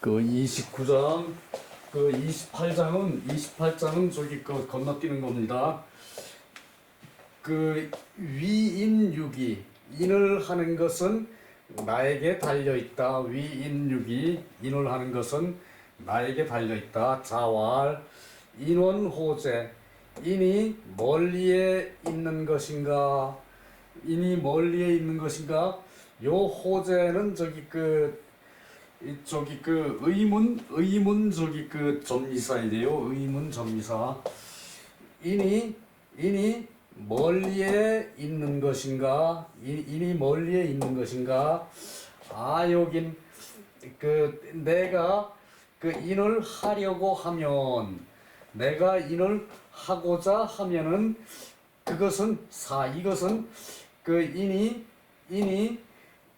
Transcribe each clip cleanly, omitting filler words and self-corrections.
그 29장, 그 28장은 저기 그 건너뛰는 겁니다. 그 위인육이, 인을 하는 것은 나에게 달려있다. 위인육이, 인을 하는 것은 나에게 달려있다. 자활, 인원호재, 인이 멀리에 있는 것인가? 인이 멀리에 있는 것인가? 요 호재는 저기 그 의문 저기 그 전미사에 돼요. 의문 전미사. 인이 멀리에 있는 것인가? 인이 멀리에 있는 것인가? 아, 여긴 그 내가 그 인을 하려고 하면, 내가 인을 하고자 하면은 이것은 그 인이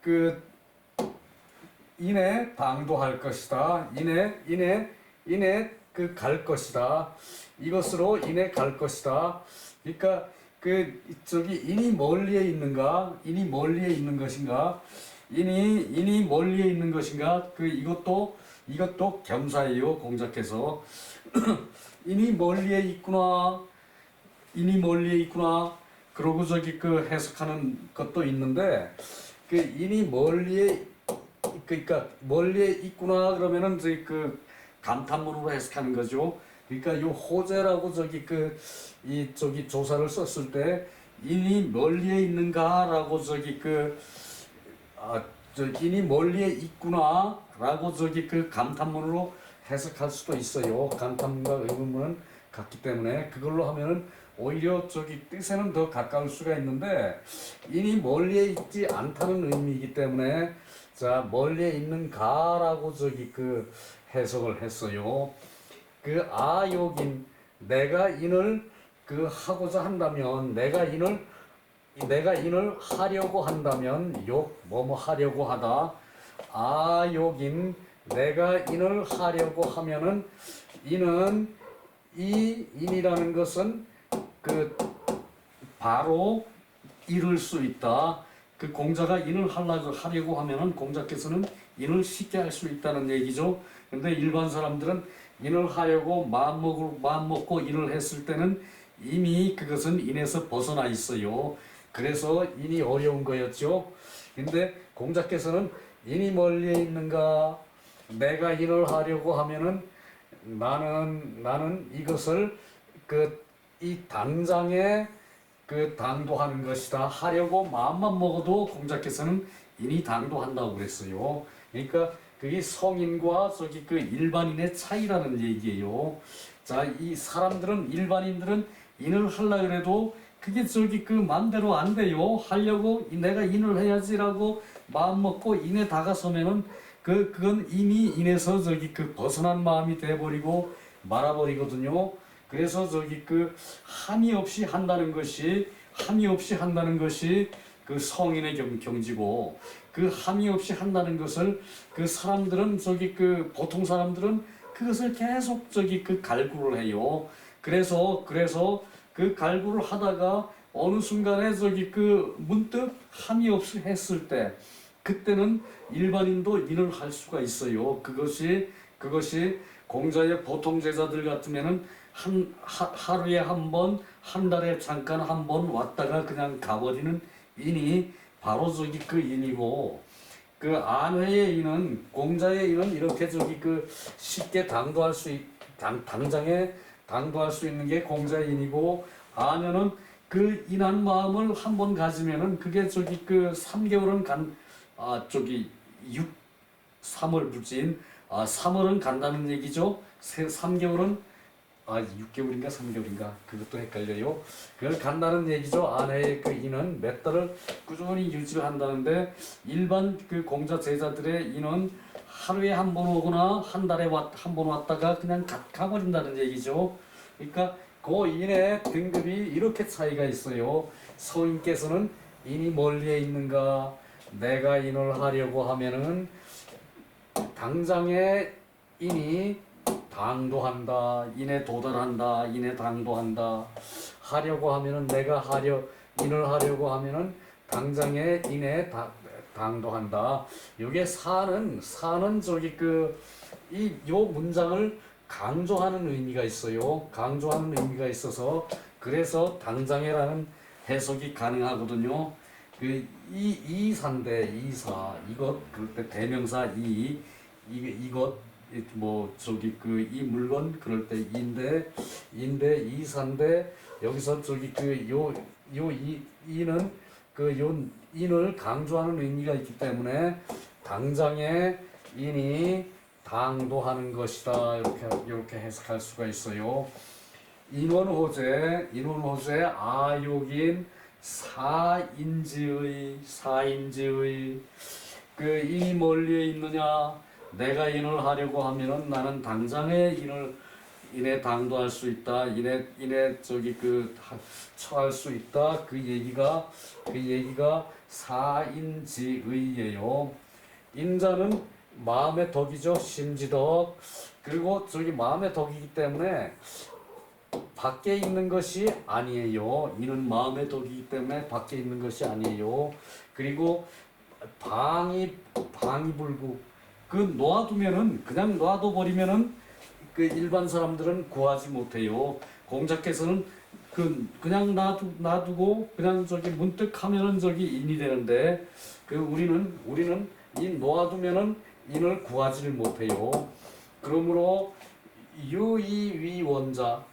그 인에 방도할 것이다. 인에 그 갈 것이다. 이것으로 인에 갈 것이다. 그러니까 그 저기 인이 멀리에 있는가? 인이 멀리에 있는 것인가? 인이 멀리에 있는 것인가? 그 이것도 겸사예요. 공작해서 인이 멀리에 있구나. 인이 멀리에 있구나. 그러고 저기 그 해석하는 것도 있는데, 그 인이 멀리에, 그러니까 멀리에 있구나 그러면은 저기 그 감탄문으로 해석하는 거죠. 그러니까 요 호재라고 저기 조사를 썼을 때 인이 멀리에 있는가라고 인이 멀리에 있구나라고 저기 그 감탄문으로 해석할 수도 있어요. 감탄문과 의문문은 같기 때문에 그걸로 하면은 오히려 저기 뜻에는 더 가까울 수가 있는데, 인이 멀리에 있지 않다는 의미이기 때문에 자, 멀리에 있는가라고 저기 그 해석을 했어요. 그 아욕인, 내가 인을 그 하고자 한다면, 내가 인을 하려고 한다면, 뭐뭐 하려고 하다. 아욕인, 내가 인을 하려고 하면은, 인이라는 것은 그 바로 이룰 수 있다. 그 공자가 인을 하려고 하면은 공자께서는 인을 쉽게 할 수 있다는 얘기죠. 근데 일반 사람들은 인을 하려고 마음 먹고 인을 했을 때는 이미 그것은 인에서 벗어나 있어요. 그래서 인이 어려운 거였죠. 근데 공자께서는 인이 멀리에 있는가? 내가 인을 하려고 하면은 나는 이것을 이 당장에 그 당도하는 것이다. 하려고 마음만 먹어도 공자께서는 인이 당도한다고 그랬어요. 그러니까 그게 성인과 저기 그 일반인의 차이라는 얘기예요. 자, 이 일반인들은 인을 하려 그래도 그게 저기 그 마음대로 안 돼요. 하려고 내가 인을 해야지라고 마음 먹고 인에 다가서면은 그건 이미 인에서 저기 그 벗어난 마음이 돼버리고 말아버리거든요. 그래서 저기 그 함이 없이 한다는 것이 그 성인의 경지고, 그 함이 없이 한다는 것을 그 사람들은 저기 그 보통 사람들은 그것을 계속 저기 그 갈구를 해요. 그래서 그 갈구를 하다가 어느 순간에 저기 그 문득 함이 없이 했을 때, 그때는 일반인도 인을 할 수가 있어요. 그것이 공자의 보통 제자들 같으면은 하루에 한 번, 한 달에 잠깐 한 번 왔다가 그냥 가버리는 인이 바로 저기 그 인이고, 그 안회의 인은, 공자의 인은 이렇게 저기 그 쉽게 당장에 당도할 수 있는 게 공자의 인이고, 안회는 그 인한 마음을 한 번 가지면은 그게 저기 그 3개월은 3월 불진, 3월은 간다는 얘기죠. 3개월은 6개월인가 3개월인가 그것도 헷갈려요. 그걸 간다는 얘기죠. 아내의 그 인은 몇 달을 꾸준히 유지를 한다는데, 일반 그 공자 제자들의 인은 하루에 한 번 오거나 한 달에 한 번 왔다가 그냥 가버린다는 얘기죠. 그러니까 그 인의 등급이 이렇게 차이가 있어요. 서인께서는 인이 멀리에 있는가? 내가 인을 하려고 하면은 당장에 인이 당도한다. 인에 도달한다. 인에 당도한다. 하려고 하면은 인을 하려고 하면은 당장에 인에 당도한다. 요게 사는 저기 요 문장을 강조하는 의미가 있어요. 강조하는 의미가 있어서 그래서 당장에라는 해석이 가능하거든요. 이사인데 이사 이것 그럴 때 대명사 이것 뭐 저기 이 물건 그럴 때 인데 이사인데 여기서 저기 이는 요 인을 강조하는 의미가 있기 때문에 당장에 인이 당도하는 것이다 이렇게 해석할 수가 있어요. 인원호재 아욕인 사인지의 인이 멀리에 있느냐 내가 인을 하려고 하면은 나는 당장에 인에 당도할 수 있다 인에 저기 처할 수 있다 그 얘기가 사인지의예요. 인자는 마음의 덕이죠. 심지덕. 그리고 저기 마음의 덕이기 때문에 밖에 있는 것이 아니에요. 이는 마음의 덕이기 때문에 밖에 있는 것이 아니에요. 그리고 방위불구 놓아두면은 그냥 놔둬버리면은 일반 사람들은 구하지 못해요. 공자께서는 그냥 놔두고 그냥 저기 문득 하면은 저기 인이 되는데 우리는 이 놓아두면은 인을 구하지를 못해요. 그러므로 유이위원자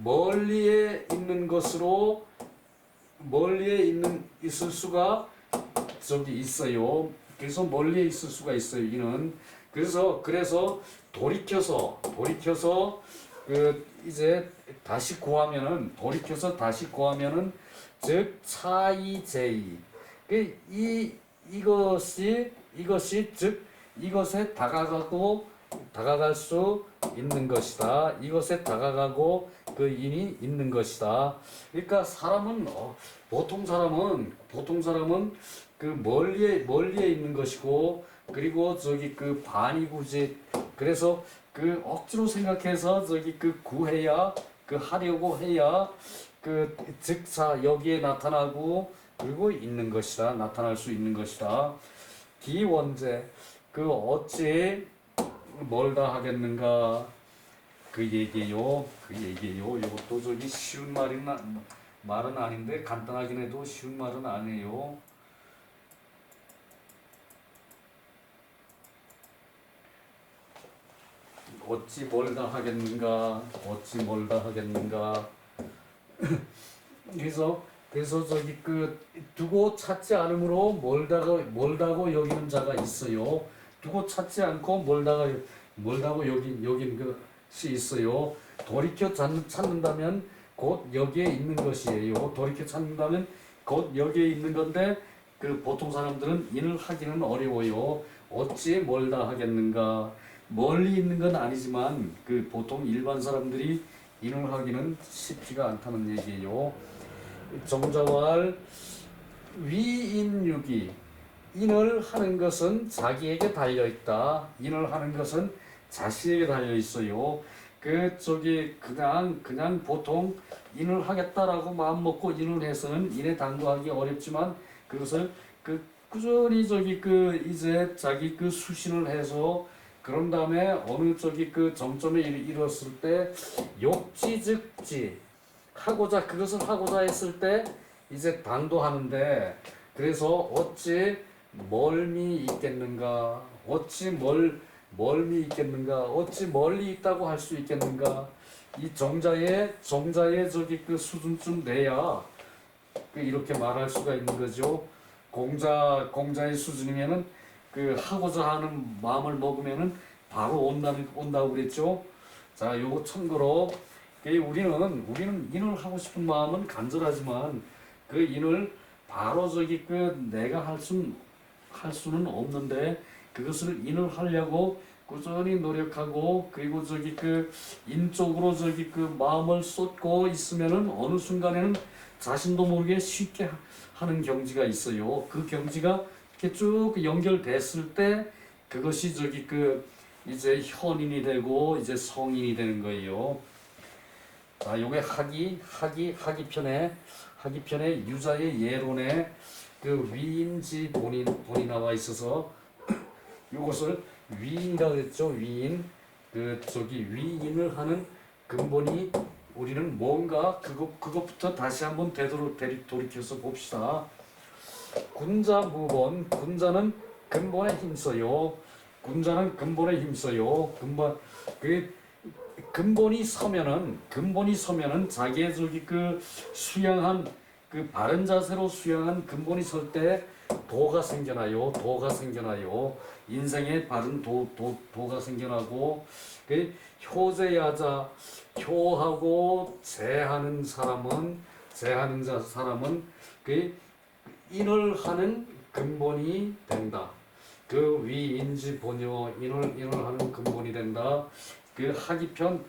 멀리에 있는 것으로 있을 수가 저기 있어요. 그래서 멀리에 있을 수가 있어요. 이는 그래서 돌이켜서 이제 다시 구하면은 즉 차이제이 이것이 즉 이것에 다가갈 수 있는 것이다. 이것에 다가가고 인이 있는 것이다. 그러니까 보통 사람은 멀리에 있는 것이고 그리고 저기 반이구짓 그래서 억지로 생각해서 저기 구해야 하려고 해야 즉사 여기에 나타나고 그리고 있는 것이다. 나타날 수 있는 것이다. 기원제 어찌 멀다 하겠는가 그 얘기예요. 이것도 저기 쉬운 말은 아닌데 간단하긴 해도 쉬운 말은 아니에요. 어찌 멀다 하겠는가 그래서 저기 두고 찾지 않으므로 멀다고 여기는 자가 있어요. 두고 찾지 않고 멀다고 여긴 것이 있어요. 돌이켜 찾는다면 곧 여기에 있는 것이에요. 돌이켜 찾는다면 곧 여기에 있는 건데 보통 사람들은 인을 하기는 어려워요. 어찌 멀다 하겠는가 멀리 있는 건 아니지만 보통 일반 사람들이 인을 하기는 쉽지가 않다는 얘기예요. 정자왈 위인유기 인을 하는 것은 자기에게 달려있다. 인을 하는 것은 자신에게 달려있어요. 그냥 보통 인을 하겠다라고 마음먹고 인을 해서는 인에 당도하기 어렵지만 그것을 꾸준히 이제 자기 수신을 해서 그런 다음에 어느 정점에 이뤘을 때 욕지즉지 그것을 하고자 했을 때 이제 당도하는데 그래서 어찌 멀미 있겠는가 어찌 멀리 있다고 할 수 있겠는가 이 정자의 수준쯤 돼야 이렇게 말할 수가 있는 거죠. 공자의 수준이면은 하고자 하는 마음을 먹으면은 바로 온다고 그랬죠. 자, 요거 참고로 우리는 인을 하고 싶은 마음은 간절하지만 인을 바로 내가 할 수는 없는데 그것을 인을 하려고 꾸준히 노력하고 그리고 인 쪽으로 마음을 쏟고 있으면은 어느 순간에는 자신도 모르게 쉽게 하는 경지가 있어요. 그 경지가 이렇게 쭉 연결됐을 때 그것이 이제 현인이 되고 이제 성인이 되는 거예요. 자, 요게 하기편의 유자의 예론에 그 위인지 본이 나와 있어서 이것을 위인이라고 했죠. 위인. 그 저기 위인을 하는 근본이 우리는 뭔가 그것부터 다시 한번 돌이켜서 봅시다. 군자 무본, 군자는 근본에 힘써요. 군자는 근본에 힘써요. 근본이 서면은 자기의 저기 그 수양한 그 바른 자세로 수양한 근본이 설 때 도가 생겨나요. 도가 생겨나요. 인생에 바른 도가 생겨나고 그 효제야자 효하고 제하는 사람은 그 인을 하는 근본이 된다. 그 위인지 본요 인을 하는 근본이 된다. 그 하기편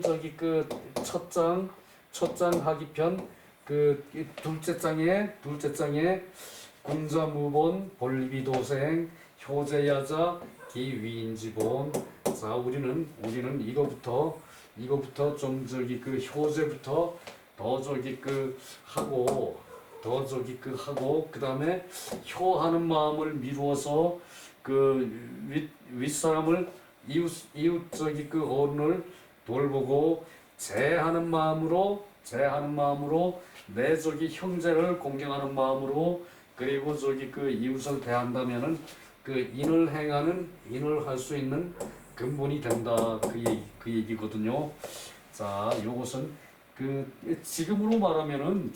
저기 그 첫장 하기편 그 둘째 장에 군자무본 볼비도생 효제야자 기위인지본. 자 우리는 이거부터 좀 저기 그 효제부터 더 저기 그 하고 그 다음에 효하는 마음을 미루어서 그 윗사람을 이웃 저기 그 어른을 돌보고 제하는 마음으로 내 저기 형제를 공경하는 마음으로 그리고 저기 그 이웃을 대한다면은 그 인을 할 수 있는 근본이 된다 그 얘기거든요. 자, 요것은 그 지금으로 말하면은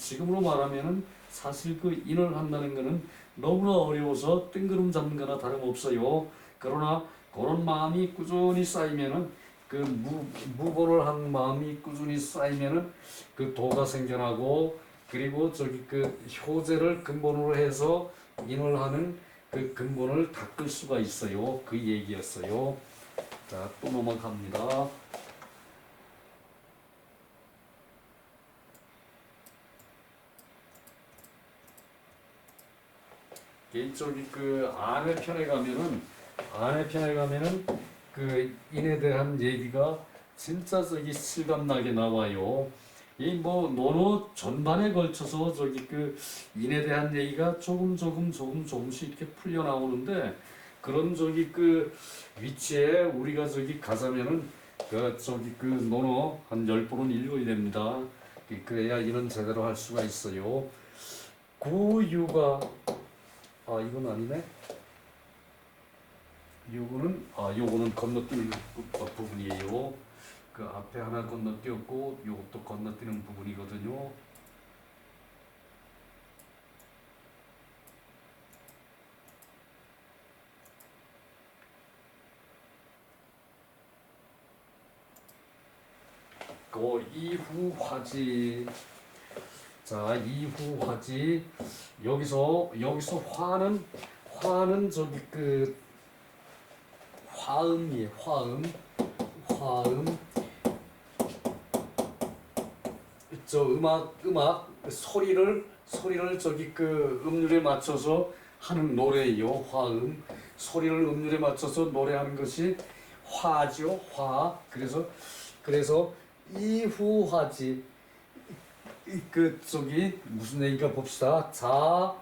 사실 그 인을 한다는 거는 너무나 어려워서 뜬구름 잡는 거나 다름없어요. 그러나 그런 마음이 꾸준히 쌓이면은 그 무보를 한 마음이 꾸준히 쌓이면은 그 도가 생겨나고 그리고 저기 그 효제를 근본으로 해서 인을 하는 그 근본을 닦을 수가 있어요. 그 얘기였어요. 자, 또 넘어갑니다. 저기 그 아내 편에 가면은 그 인에 대한 얘기가 진짜 저기 실감나게 나와요. 이 뭐 논어 전반에 걸쳐서 저기 그 인에 대한 얘기가 조금씩 이렇게 풀려 나오는데 그런 저기 그 위치에 우리가 저기 가자면은 그 저기 그 논어 한 10번은 읽어야 됩니다. 그래야 인은 제대로 할 수가 있어요. 구유가 이건 아니네. 요거는 건너뛰는 부분이에요. 그 앞에 하나 건너뛰었고 요것도 건너뛰는 부분이거든요. 그 이후화지. 자, 이후화지. 여기서 화는 저기 그 화음이에요. 화음. 저 음악 소리를 저기 그 음률에 맞춰서 하는 노래예요. 화음. 소리를 음률에 맞춰서 노래하는 것이 화죠. 화. 그래서 이후화지. 그 저기 무슨 얘기인가 봅시다. 자,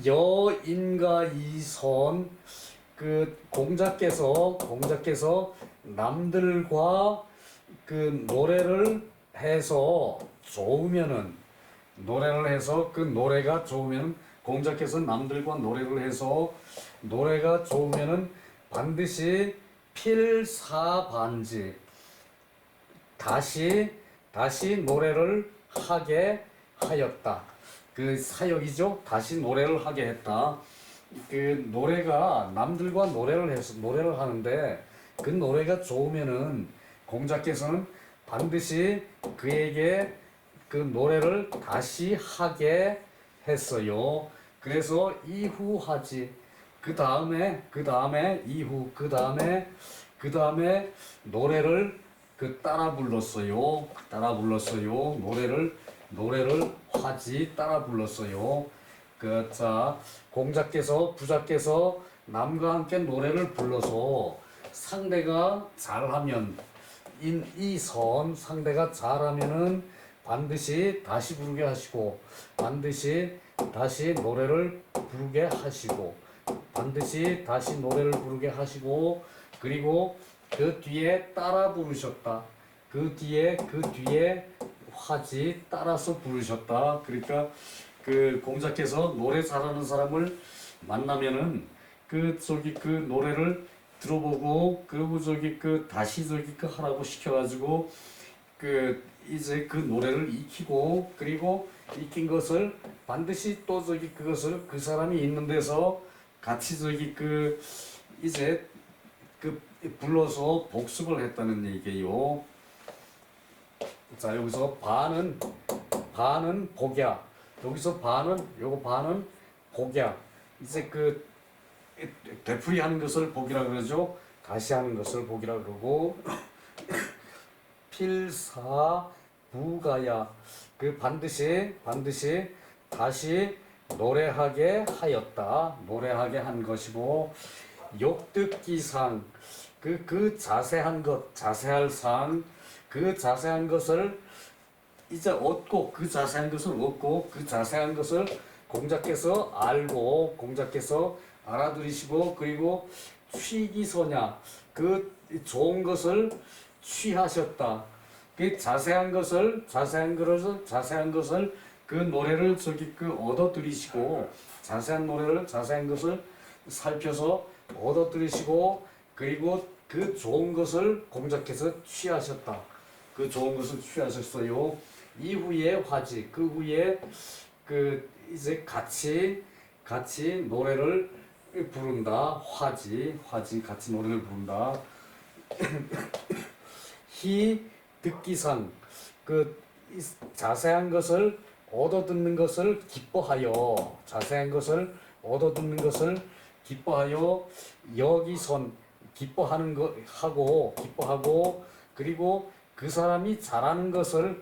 여인과 이선 그 공자께서 남들과 그 노래를 해서 그 노래가 좋으면 공자께서 남들과 노래를 해서 노래가 좋으면은 반드시 필사반지 다시 노래를 하게 하였다. 그 사역이죠. 다시 노래를 하게 했다. 그 노래가 남들과 노래를 하는데 그 노래가 좋으면은 공자께서는 반드시 그에게 그 노래를 다시 하게 했어요. 그래서 이후하지. 그 다음에 노래를 그 따라 불렀어요. 노래를 하지 따라 불렀어요. 자, 부자께서 남과 함께 노래를 불러서 상대가 잘하면 상대가 잘하면은 반드시 다시 부르게 하시고 반드시 다시 노래를 부르게 하시고, 반드시 다시 노래를 부르게 하시고, 그리고 그 뒤에 따라 부르셨다. 그 뒤에 화지 따라서 부르셨다. 그러니까 그 공자께서 노래 잘하는 사람을 만나면은 그 노래를 들어보고, 그리고 다시 하라고 시켜가지고 이제 그 노래를 익히고, 그리고 익힌 것을 반드시 또 그것을 그 사람이 있는 데서 같이 이제 불러서 복습을 했다는 얘기예요. 자, 여기서 반은 복야. 여기서 요거 반은 복야. 이제 되풀이 하는 것을 복이라 그러죠. 다시 하는 것을 복이라 그러고, 필사부가야. 반드시 다시 노래하게 하였다. 노래하게 한 것이고, 욕듣기상. 자세한 것, 자세할 상. 그 자세한 것을 이제 얻고, 그 자세한 것을 공자께서 알고, 공자께서 알아들으시고, 그리고 취기소냐, 그 좋은 것을 취하셨다. 그 자세한 것을 그 노래를 얻어들이시고, 자세한 것을 살펴서 얻어들이시고, 그리고 그 좋은 것을 공자께서 취하셨다. 그 좋은 것을 취하셨어요. 이후에 화지, 그 후에 이제 같이 노래를 부른다. 화지 같이 노래를 부른다. 히 듣기상, 자세한 것을 얻어듣는 것을 기뻐하여, 자세한 것을 얻어듣는 것을 기뻐하여, 여기선 기뻐하는 것 기뻐하고, 그리고 그 사람이 잘하는 것을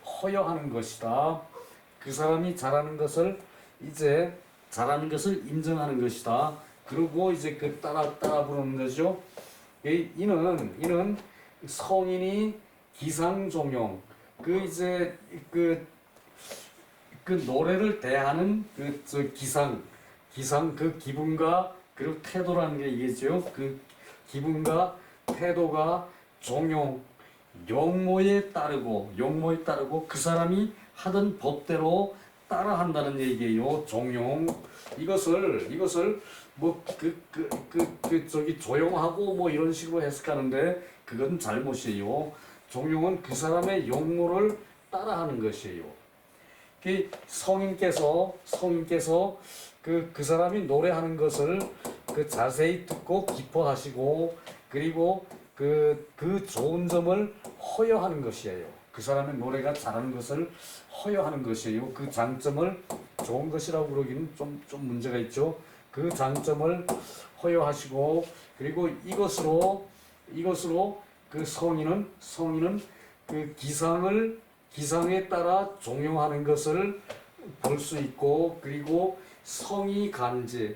허여하는 것이다. 그 사람이 잘하는 것을 인정하는 것이다. 그리고 이제 따라 부르는 거죠. 이는 성인이 기상종용, 노래를 대하는 기상, 기분과, 그리고 태도라는 게 이게죠. 기분과 태도가 종용, 용모에 따르고 그 사람이 하던 법대로 따라한다는 얘기예요. 종용. 이것을 조용하고 이런 식으로 해석하는데, 그건 잘못이에요. 종용은 그 사람의 용모를 따라하는 것이에요. 성인께서 그 사람이 노래하는 것을 자세히 듣고 기뻐하시고, 그리고 그 좋은 점을 허여하는 것이에요. 그 사람의 노래가 잘하는 것을 허여하는 것이에요. 그 장점을 좋은 것이라고 부르기는 좀 문제가 있죠. 그 장점을 허여하시고, 그리고 이것으로 그 성인은 기상에 따라 종용하는 것을 볼 수 있고, 그리고 성의 간지,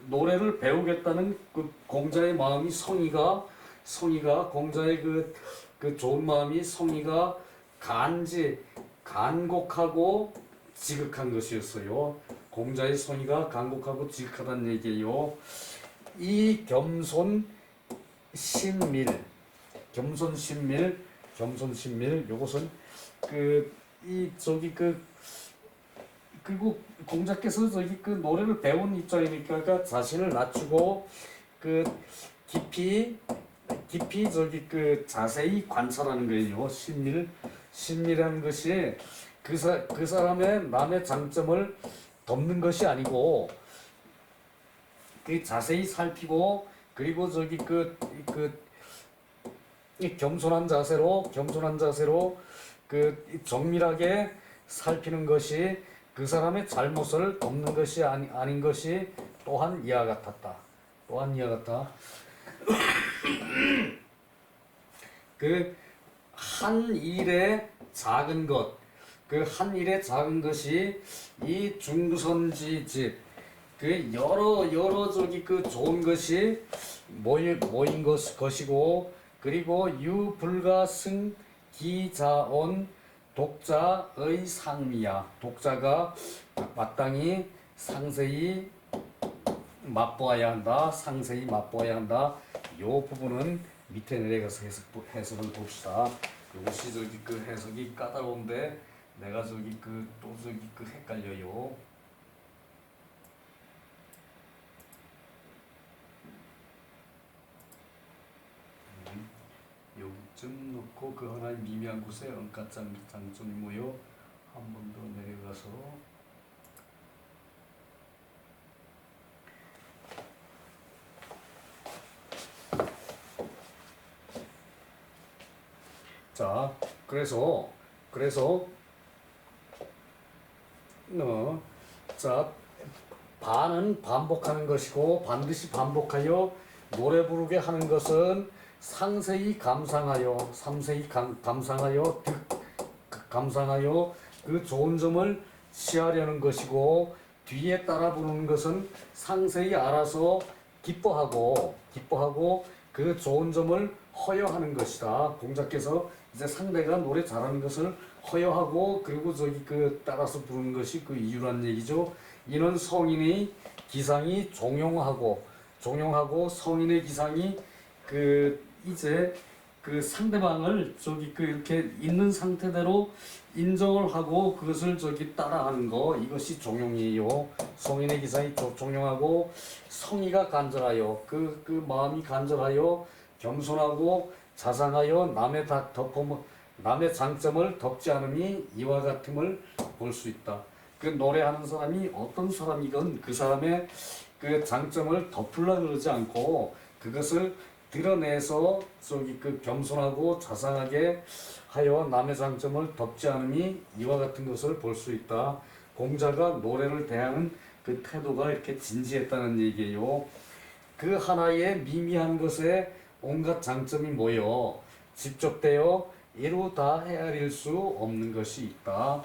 노래를 배우겠다는 공자의 마음이, 성의가 공자의 좋은 마음이, 성의가 간곡하고 지극한 것이었어요. 공자의 성의가 간곡하고 지극하다는 얘기예요. 이 겸손 신밀, 요것은 그리고 공자께서 노래를 배운 입장이니까 자신을 낮추고 깊이 자세히 관찰하는 거예요. 신밀한 것이 그 사람의 남의 장점을 덮는 것이 아니고, 자세히 살피고, 그리고 겸손한 자세로 정밀하게 살피는 것이 그 사람의 잘못을 덮는 것이 아닌 것이 또한 이와 같았다. 한 일의 작은 것, 한 일의 작은 것이 이 중선지집, 여러 좋은 것이 모인 것이고, 그리고 유불가승 기자온 독자의 상미야. 독자가 마땅히 상세히 맛보아야 한다. 상세히 맛보아야 한다. 요 부분은 밑에 내려가서 해석을 봅시다. 이것이 저기 그 해석이 까다로운데 내가 저기 그 또 저기 그 헷갈려요. 여기쯤 놓고 그 하나의 미미한 곳에 장점이 모여 한 번 더 내려가서 자, 그래서 자, 반은 반복하는 것이고 반드시 반복하여 노래 부르게 하는 것은 상세히 감상하여 감상하여 그 좋은 점을 취하려는 것이고 뒤에 따라 부르는 것은 상세히 알아서 기뻐하고 그 좋은 점을 허여하는 것이다. 공자께서 이제 상대가 노래 잘하는 것을 허여하고 그리고 저기 그 따라서 부르는 것이 그 이유란 얘기죠. 이는 성인의 기상이 종용하고 성인의 기상이 그 이제 그 상대방을 저기 그 이렇게 있는 상태대로 인정을 하고 그것을 저기 따라하는 거 이것이 종용이에요. 성인의 기상이 종용하고 성의가 간절하여 그 마음이 간절하여 겸손하고 자상하여 남의 장점을 덮지 않으니 이와 같음을 볼 수 있다. 그 노래하는 사람이 어떤 사람이건 그 사람의 그 장점을 덮으려고 그러지 않고 그것을 드러내서 저기 그 겸손하고 자상하게 하여 남의 장점을 덮지 않으니 이와 같은 것을 볼 수 있다. 공자가 노래를 대하는 그 태도가 이렇게 진지했다는 얘기예요. 그 하나의 미미한 것에 온갖 장점이 모여 집적되어 이루 다 헤아릴 수 없는 것이 있다.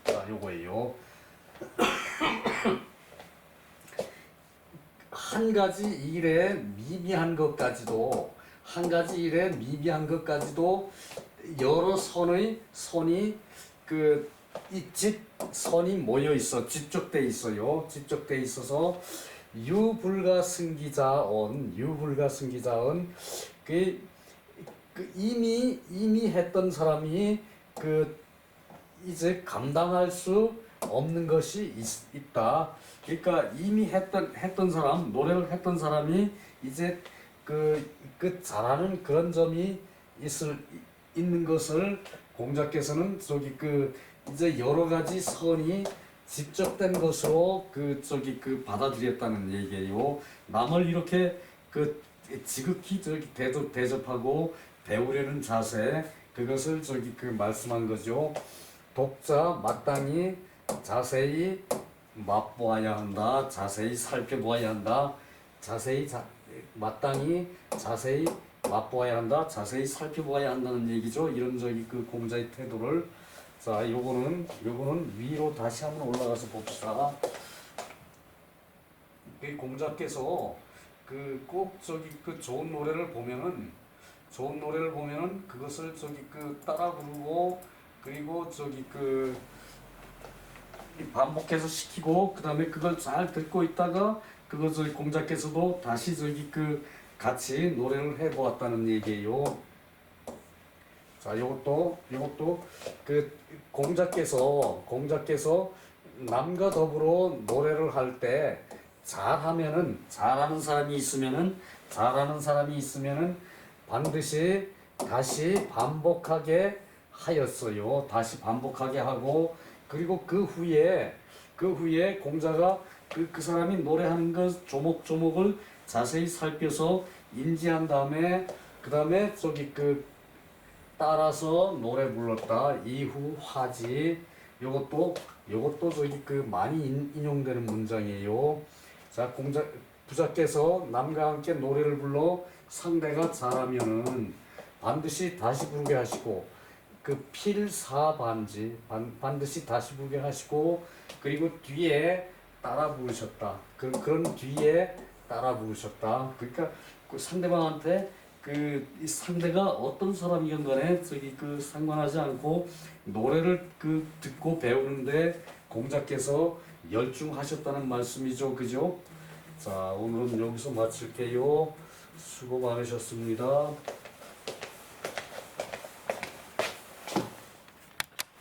자, 요거예요. 한 가지 일에 미미한 것까지도 여러 선이 그 선이 모여 있어 집적돼 있어요. 집적돼 있어서 유불가승기자언 그 이미 했던 사람이 그 이제 감당할 수 없는 것이 있다. 그러니까 이미 했던 사람, 노래를 했던 사람이 이제 그 잘하는 그런 점이 있는 것을 공자께서는 저기 그 이제 여러 가지 선이 집적된 것으로 그 받아들였다는 얘기예요. 남을 이렇게 그 지극히 저기 대접하고 배우려는 자세, 그것을 저기 그 말씀한 거죠. 독자 마땅히 자세히 맛보아야 한다. 자세히 살펴보아야 한다. 마땅히 자세히 맛보아야 한다. 자세히 살펴보아야 한다는 얘기죠. 이런 저기 그 공자의 태도를. 자, 요거는 위로 다시 한번 올라가서 봅시다. 이 공자께서 그 꼭 저기 그 좋은 노래를 보면은 그것을 저기 그 따라 부르고 그리고 저기 그 반복해서 시키고 그다음에 그걸 잘 듣고 있다가 그걸 저기 공자께서도 다시 저기 그 같이 노래를 해 보았다는 얘기예요. 자, 요것도 그 공자께서 남과 더불어 노래를 할 때 잘하는 사람이 있으면은 반드시 다시 반복하게 하였어요. 다시 반복하게 하고 그리고 그 후에 공자가 그 사람이 노래하는 것 조목조목을 자세히 살펴서 인지한 다음에 그다음에 저기 그 따라서 노래 불렀다. 이후 화지. 요것도 저기 그 많이 인용되는 문장이에요. 자, 부자께서 남과 함께 노래를 불러 상대가 잘하면은 반드시 다시 부르게 하시고 그 필사반지 반드시 다시 부르게 하시고 그리고 뒤에 따라 부르셨다. 그런 뒤에 따라 부르셨다. 그러니까 그 상대방한테 이 상대가 어떤 사람이건 간에 저기 상관하지 않고 노래를 듣고 배우는데 공자께서 열중하셨다는 말씀이죠. 그죠? 자, 오늘은 여기서 마칠게요. 수고 많으셨습니다.